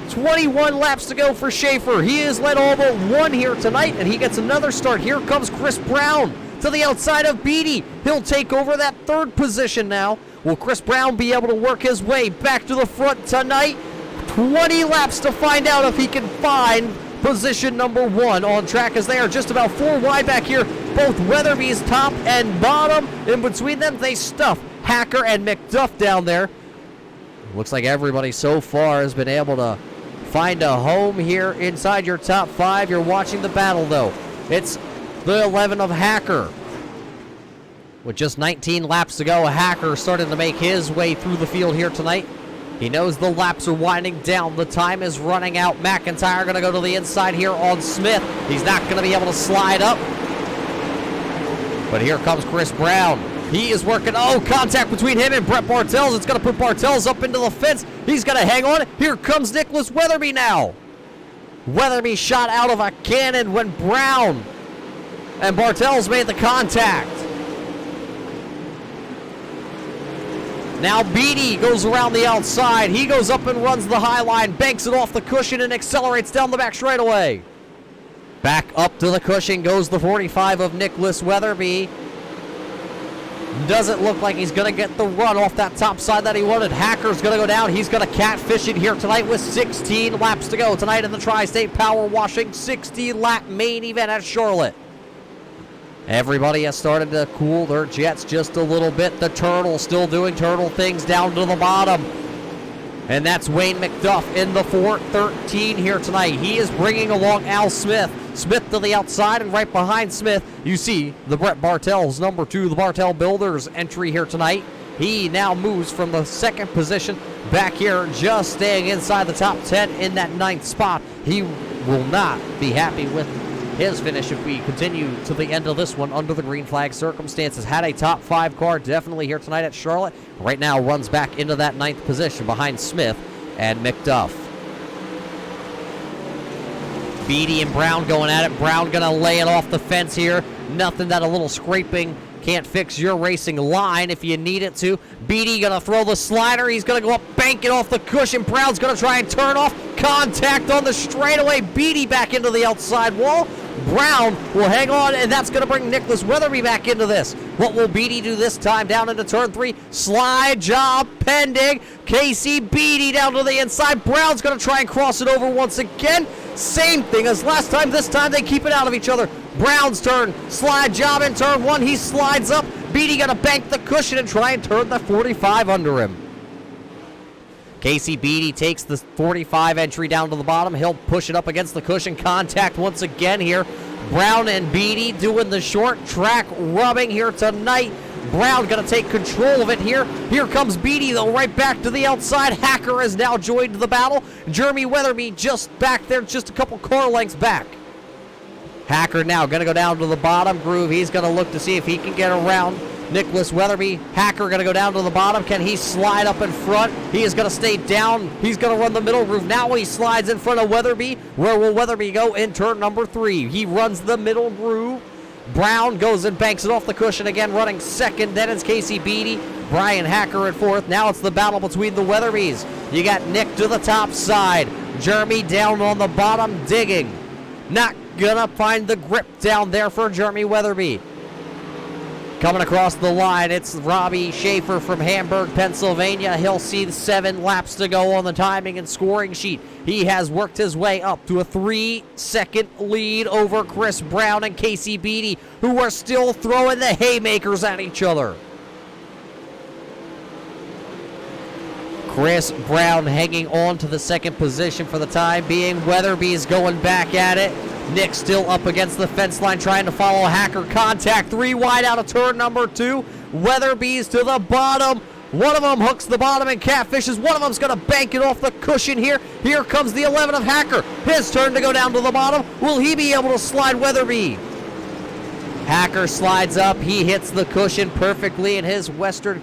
21 laps to go for Schaefer. He has led all but 1 here tonight, and he gets another start. Here comes Chris Brown to the outside of Beatty. He'll take over that 3rd position now. Will Chris Brown be able to work his way back to the front tonight? 20 laps to find out if he can find position number 1 on track, as they are just about 4 wide back here. Both Weatherby's top and bottom. In between them, they stuff Hacker and McDuff down there. Looks like everybody so far has been able to find a home here inside your top 5. You're watching the battle, though. It's the 11 of Hacker. With just 19 laps to go, Hacker starting to make his way through the field here tonight. He knows the laps are winding down. The time is running out. McIntyre going to go to the inside here on Smith. He's not going to be able to slide up. But here comes Chris Brown. He is working. Oh, contact between him and Brett Bartels. It's going to put Bartels up into the fence. He's going to hang on. Here comes Nicholas Weatherby now. Weatherby shot out of a cannon when Brown and Bartels made the contact. Now Beatty goes around the outside. He goes up and runs the high line, banks it off the cushion, and accelerates down the back straightaway. Back up to the cushion goes the 45 of Nicholas Weatherby. Doesn't look like he's going to get the run off that top side that he wanted. Hacker's going to go down. He's going to catfish it here tonight with 16 laps to go tonight in the Tri-State Power Washing 60-lap main event at Charlotte. Everybody has started to cool their jets just a little bit. The Turtle still doing turtle things down to the bottom. And that's Wayne McDuff in the 413 here tonight. He is bringing along Al Smith. Smith to the outside, and right behind Smith, you see the Brett Bartel's number 2, the Bartel Builders entry here tonight. He now moves from the 2nd position back here, just staying inside the top 10 in that 9th spot. He will not be happy with his finish if we continue to the end of this one under the green flag circumstances. Had a top 5 car definitely here tonight at Charlotte. Right now runs back into that 9th position behind Smith and McDuff. Beatty and Brown going at it. Brown going to lay it off the fence here. Nothing that a little scraping Can't fix your racing line if you need it to. Beatty gonna throw the slider. He's gonna go up, bank it off the cushion. Brown's gonna try and turn off. Contact on the straightaway. Beatty back into the outside wall. Brown will hang on, and that's going to bring Nicholas Weatherby back into this. What will Beatty do this time down into turn 3? Slide job pending. Casey Beatty down to the inside. Brown's going to try and cross it over once again. Same thing as last time. This time they keep it out of each other. Brown's turn. Slide job in turn 1. He slides up. Beatty going to bank the cushion and try and turn the 45 under him. Casey Beatty takes the 45 entry down to the bottom. He'll push it up against the cushion. Contact once again here. Brown and Beatty doing the short track rubbing here tonight. Brown going to take control of it here. Here comes Beatty, though, right back to the outside. Hacker has now joined the battle. Jeremy Weatherby just back there, just a couple car lengths back. Hacker now going to go down to the bottom groove. He's going to look to see if he can get around Nicholas Weatherby. Hacker going to go down to the bottom. Can he slide up in front? He is going to stay down. He's going to run the middle groove. Now he slides in front of Weatherby. Where will Weatherby go in turn number 3? He runs the middle groove. Brown goes and banks it off the cushion again, running second. Then it's Casey Beatty. Brian Hacker at 4th. Now it's the battle between the Weatherbys. You got Nick to the top side. Jeremy down on the bottom, digging. Not gonna find the grip down there for Jeremy Weatherby. Coming across the line, it's Robbie Schaefer from Hamburg, Pennsylvania. He'll see 7 laps to go on the timing and scoring sheet. He has worked his way up to a 3-second lead over Chris Brown and Casey Beatty, who are still throwing the haymakers at each other. Chris Brown hanging on to the second position for the time being. Weatherby's going back at it. Nick still up against the fence line trying to follow Hacker. Contact 3 wide out of turn number 2. Weatherby's to the bottom. One of them hooks the bottom and catfishes. One of them's going to bank it off the cushion here. Here comes the 11 of Hacker. His turn to go down to the bottom. Will he be able to slide Weatherby? Hacker slides up. He hits the cushion perfectly in his Western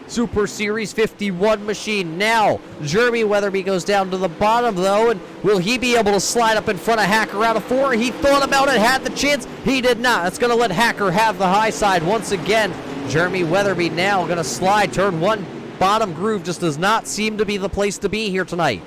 Super Series 51 machine. Now, Jeremy Weatherby goes down to the bottom, though, and will he be able to slide up in front of Hacker out of 4? He thought about it, had the chance. He did not. That's going to let Hacker have the high side once again. Jeremy Weatherby now going to slide. Turn 1, bottom groove just does not seem to be the place to be here tonight.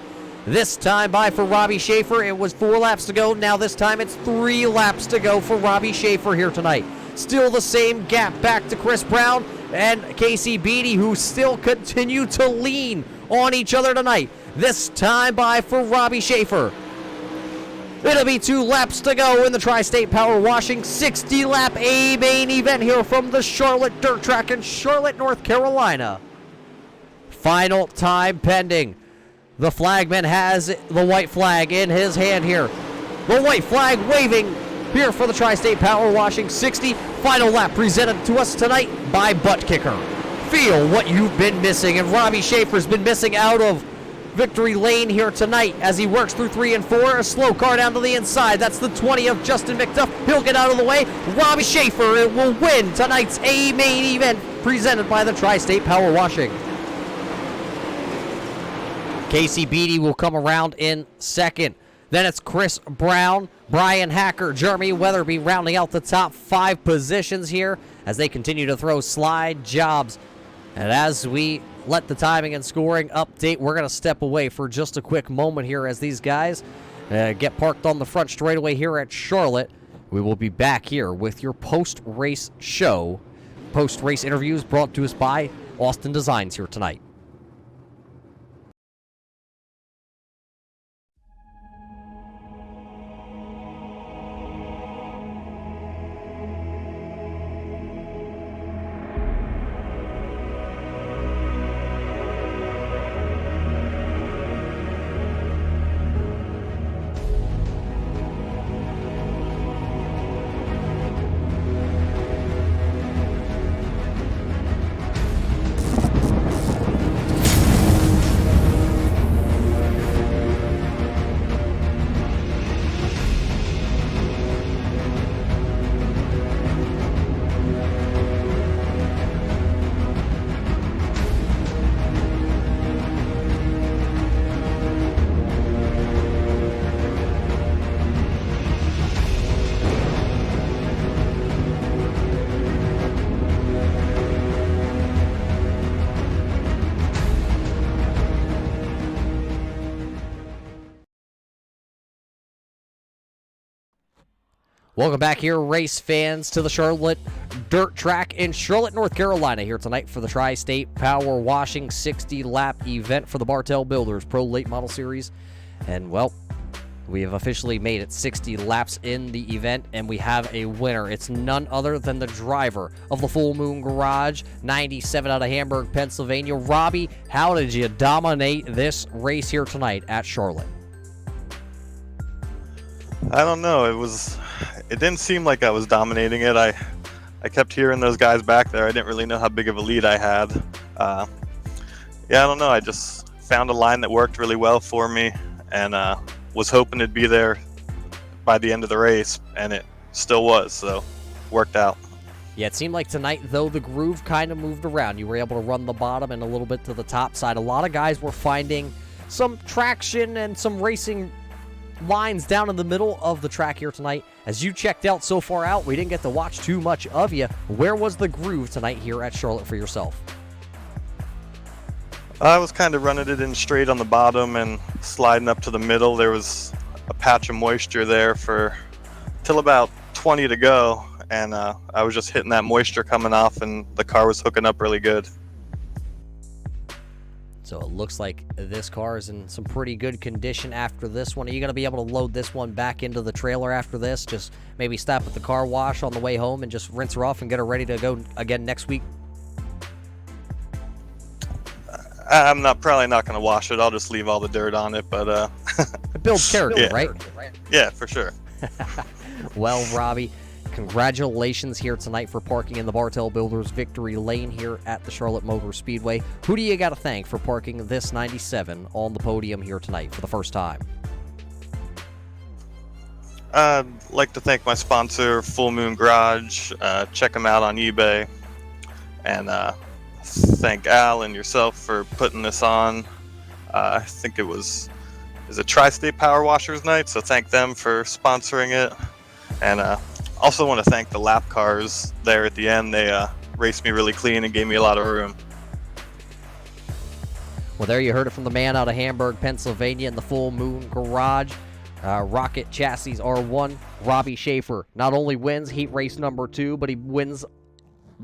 This time by for Robbie Schaefer. It was 4 laps to go. Now this time it's 3 laps to go for Robbie Schaefer here tonight. Still the same gap back to Chris Brown and Casey Beatty, who still continue to lean on each other tonight. This time by for Robbie Schaefer. It'll be 2 laps to go in the Tri-State Power Washing 60-lap A main event here from the Charlotte Dirt Track in Charlotte, North Carolina. Final time pending. The flagman has the white flag in his hand here. The white flag waving here for the Tri-State Power Washing 60. Final lap presented to us tonight by Butt Kicker. Feel what you've been missing, and Robbie Schaefer's been missing out of victory lane here tonight as he works through 3 and 4. A slow car down to the inside. That's the 20 of Justin McDuff. He'll get out of the way. Robbie Schaefer will win tonight's A main event presented by the Tri-State Power Washing. Casey Beatty will come around in second. Then it's Chris Brown, Brian Hacker, Jeremy Weatherby rounding out the top 5 positions here as they continue to throw slide jobs. And as we let the timing and scoring update, we're going to step away for just a quick moment here as these guys get parked on the front straightaway here at Charlotte. We will be back here with your post-race show. Post-race interviews brought to us by Austin Designs here tonight. Welcome back here, race fans, to the Charlotte Dirt Track in Charlotte, North Carolina, here tonight for the Tri-State Power Washing 60-lap event for the Bartel Builders Pro Late Model Series. And, well, we have officially made it 60 laps in the event, and we have a winner. It's none other than the driver of the Full Moon Garage, 97 out of Hamburg, Pennsylvania. Robbie, how did you dominate this race here tonight at Charlotte? I don't know. It didn't seem like I was dominating it. I kept hearing those guys back there. I didn't really know how big of a lead I had. I don't know. I just found a line that worked really well for me, and was hoping it'd be there by the end of the race, and it still was, so worked out. Yeah, it seemed like tonight, though, the groove kind of moved around. You were able to run the bottom and a little bit to the top side. A lot of guys were finding some traction and some racing lines down in the middle of the track here tonight. As you checked out so far out, we didn't get to watch too much of you. Where was the groove tonight here at Charlotte for yourself? I was kind of running it in straight on the bottom and sliding up to the middle. There was a patch of moisture there for till about 20 to go, and I was just hitting that moisture coming off, and the car was hooking up really good. So it looks like this car is in some pretty good condition after this one. Are you going to be able to load this one back into the trailer after this? Just maybe stop at the car wash on the way home and just rinse her off and get her ready to go again next week? I'm probably not going to wash it. I'll just leave all the dirt on it, but It builds character, yeah. right? Yeah, for sure. Well, Robbie, congratulations here tonight for parking in the Bartel Builders victory lane here at the Charlotte Motor Speedway. Who do you got to thank for parking this 97 on the podium here tonight for the first time? I'd like to thank my sponsor, Full Moon Garage. Check them out on eBay. And thank Al and yourself for putting this on. I think it was a Tri-State Power Washers night, so thank them for sponsoring it. And also want to thank the lap cars there at the end. They raced me really clean and gave me a lot of room. Well, there you heard it from the man out of Hamburg, Pennsylvania in the Full Moon Garage. Rocket Chassis R1, Robbie Schaefer not only wins heat race number 2, but he wins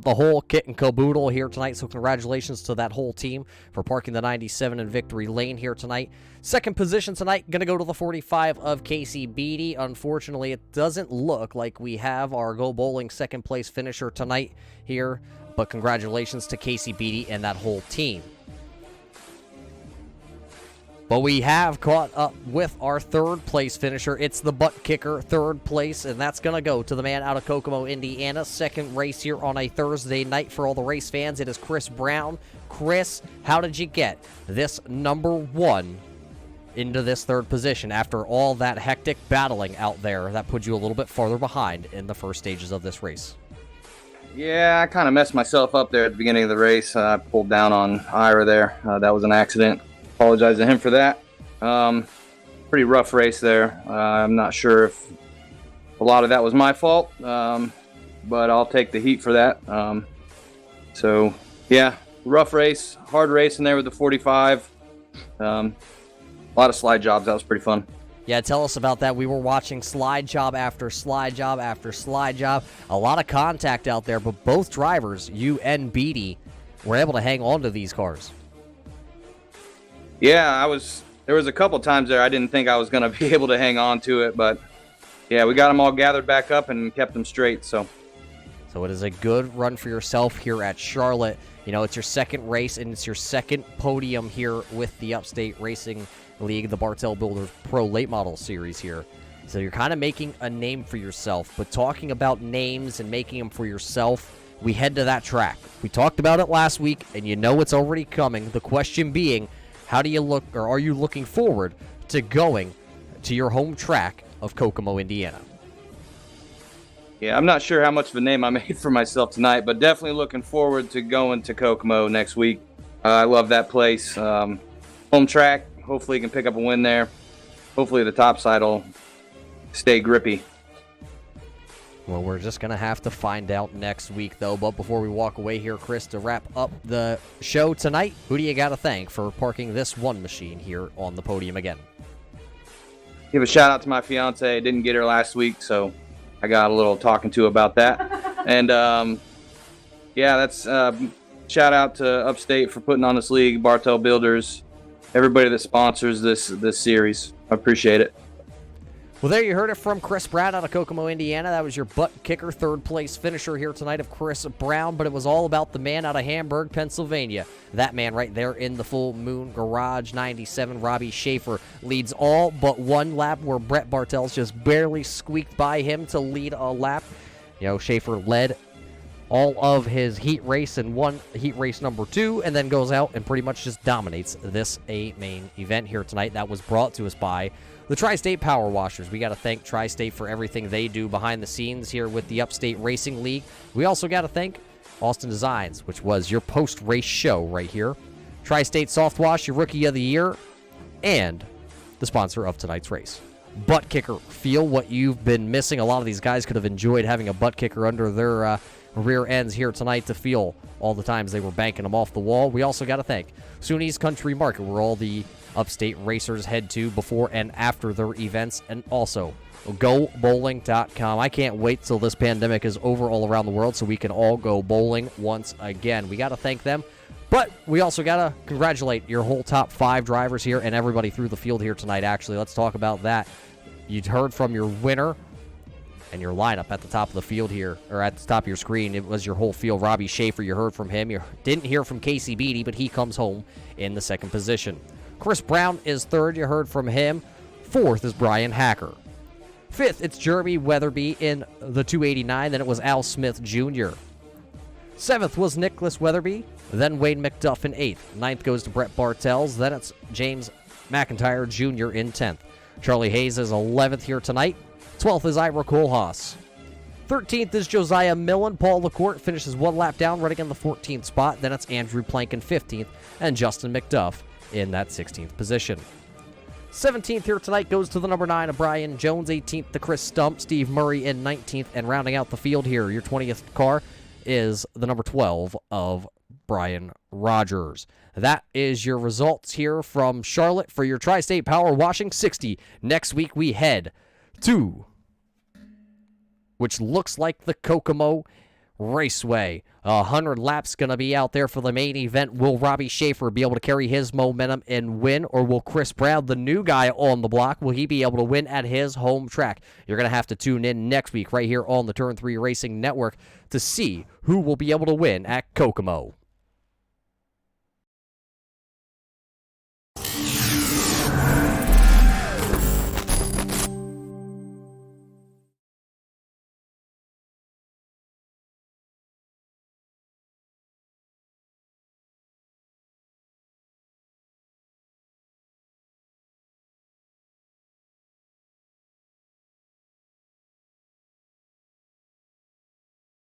the whole kit and caboodle here tonight. So congratulations to that whole team for parking the 97 in victory lane here tonight. Second position tonight going to go to the 45 of Casey Beatty. Unfortunately, it doesn't look like we have our Go Bowling second place finisher tonight here, but congratulations to Casey Beatty and that whole team. But we have caught up with our third place finisher. It's the butt kicker, third place, and that's going to go to the man out of Kokomo, Indiana. Second race here on a Thursday night for all the race fans. It is Chris Brown. Chris, how did you get this number 1 into this third position after all that hectic battling out there that put you a little bit farther behind in the first stages of this race? Yeah, I kind of messed myself up there at the beginning of the race. I pulled down on Ira there. That was an accident. Apologize to him for that. Pretty rough race there. I'm not sure if a lot of that was my fault, but I'll take the heat for that. So, yeah, rough race, hard race in there with the 45. A lot of slide jobs. That was pretty fun. Yeah, tell us about that. We were watching slide job after slide job after slide job. A lot of contact out there, but both drivers, you and Beatty, were able to hang on to these cars. Yeah, there was a couple times there I didn't think I was going to be able to hang on to it, but yeah, we got them all gathered back up and kept them straight. So it is a good run for yourself here at Charlotte. You know, it's your second race and it's your second podium here with the Upstate Racing League, the Bartel Builders Pro Late Model Series here. So you're kind of making a name for yourself. But talking about names and making them for yourself, we head to that track. We talked about it last week, and you know it's already coming. The question being, how do you look, or are you looking forward to going to your home track of Kokomo, Indiana? yeah, I'm not sure how much of a name I made for myself tonight, but definitely looking forward to going to Kokomo next week. I love that place. Home track. Hopefully you can pick up a win there. Hopefully the top side will stay grippy. Well, we're just going to have to find out next week, though. But before we walk away here, Chris, to wrap up the show tonight, who do you got to thank for parking this one machine here on the podium again? Give a shout out to my fiance. I didn't get her last week, so I got a little talking to about that. And yeah, that's shout out to Upstate for putting on this league, Bartel Builders, everybody that sponsors this series. I appreciate it. Well, there you heard it from Chris Brown out of Kokomo, Indiana. That was your butt kicker, third place finisher here tonight of Chris Brown, but it was all about the man out of Hamburg, Pennsylvania. That man right there in the Full Moon Garage 97, Robbie Schaefer, leads all but one lap where Brett Bartels just barely squeaked by him to lead a lap. You know, Schaefer led all of his heat race and won heat race number 2, and then goes out and pretty much just dominates this main event here tonight. That was brought to us by the Tri-State Power Washers. We got to thank Tri-State for everything they do behind the scenes here with the Upstate Racing League. We also got to thank Austin Designs, which was your post-race show right here. Tri-State Soft Wash, your Rookie of the Year, and the sponsor of tonight's race. Butt kicker, feel what you've been missing. A lot of these guys could have enjoyed having a butt kicker under their rear ends here tonight to feel all the times they were banking them off the wall. We also got to thank SUNY's Country Market, where all the Upstate racers head to before and after their events, and also GoBowling.com. I can't wait till this pandemic is over all around the world so we can all go bowling once again. We got to thank them, but we also got to congratulate your whole top 5 drivers here and everybody through the field here tonight. Actually, let's talk about that. You heard from your winner and your lineup at the top of the field here, or at the top of your screen. It was your whole field. Robbie Schaefer, you heard from him. You didn't hear from Casey Beatty, but he comes home in the second position. Chris Brown is third. You heard from him. Fourth is Brian Hacker. Fifth, it's Jeremy Weatherby in the 289. Then it was Al Smith Jr. Seventh was Nicholas Weatherby. Then Wayne McDuff in 8th. Ninth goes to Brett Bartels. Then it's James McIntyre Jr. in 10th. Charlie Hayes is 11th here tonight. 12th is Ira Kohlhaas. 13th is Josiah Millen. Paul LaCourte finishes one lap down, running in the 14th spot. Then it's Andrew Plank in 15th. And Justin McDuff in that 16th position. 17th here tonight goes to the number 9 of Brian Jones. 18th to Chris Stump. Steve Murray in 19th. And rounding out the field here, your 20th car is the number 12 of Brian Rogers. That is your results here from Charlotte for your Tri-State Power Washing 60. Next week we head to, which looks like the Kokomo Raceway. 100 laps going to be out there for the main event. Will Robbie Schaefer be able to carry his momentum and win, or will Chris Brown, the new guy on the block, will he be able to win at his home track? You're going to have to tune in next week right here on the Turn 3 Racing Network to see who will be able to win at Kokomo.